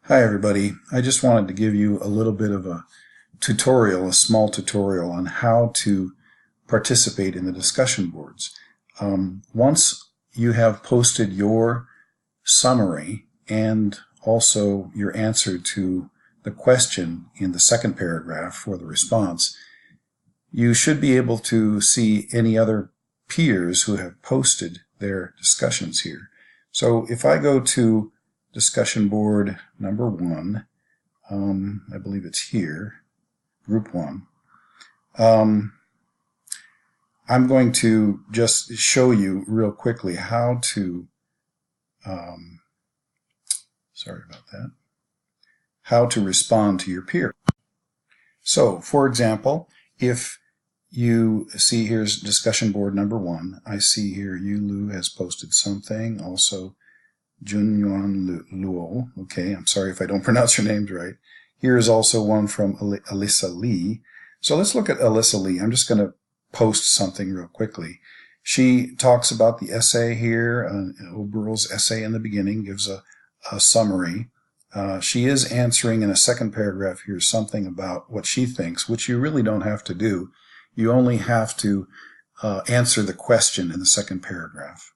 Hi everybody. I just wanted to give you a little bit of a tutorial, a small tutorial on how to participate in the discussion boards. Once you have posted your summary and also your answer to the question in the second paragraph for the response, you should be able to see any other peers who have posted their discussions here. So if I go to discussion board number 1, I believe it's here, group 1. I'm going to just show you real quickly how to, sorry about that, how to respond to your peer. So, for example, if you see here's discussion board number 1, I see here Yulu has posted something, also Junyuan Luo. Okay, I'm sorry if I don't pronounce your names right. Here is also one from Alyssa Lee. So let's look at Alyssa Lee. I'm just going to post something real quickly. She talks about the essay here. Oberl's essay in the beginning gives a summary. She is answering in a second paragraph here something about what she thinks, which you really don't have to do. You only have to answer the question in the second paragraph.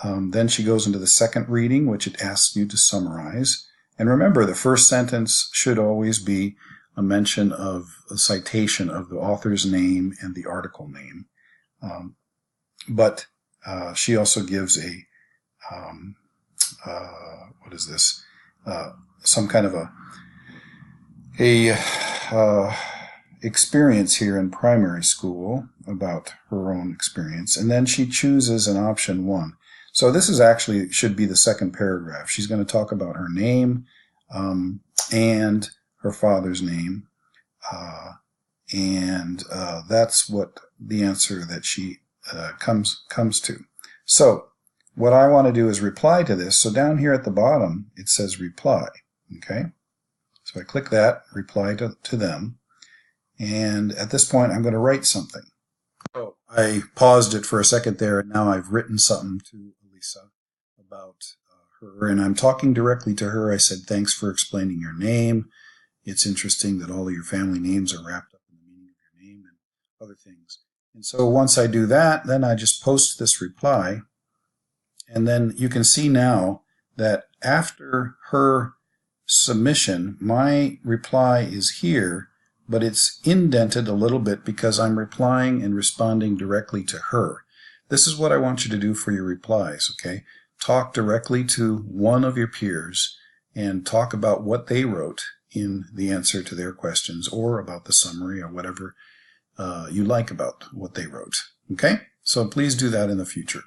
Then she goes into the second reading, which it asks you to summarize. And remember, the first sentence should always be a mention of a citation of the author's name and the article name. But she also gives a, what is this? Some kind of a experience here in primary school about her own experience. And then she chooses an option 1. So this is actually should be the second paragraph. She's going to talk about her name and her father's name. And that's what the answer that she comes to. So what I want to do is reply to this. So down here at the bottom, it says reply. Okay. So I click that, reply to them. And at this point, I'm going to write something. So I paused it for a second there, and now I've written something to Elisa about her, and I'm talking directly to her. I said, thanks for explaining your name. It's interesting that all of your family names are wrapped up in the meaning of your name and other things. And so once I do that, then I just post this reply, and then you can see now that after her submission, my reply is here, but it's indented a little bit because I'm replying and responding directly to her. This is what I want you to do for your replies, okay? Talk directly to one of your peers and talk about what they wrote in the answer to their questions or about the summary or whatever you like about what they wrote, okay? So please do that in the future.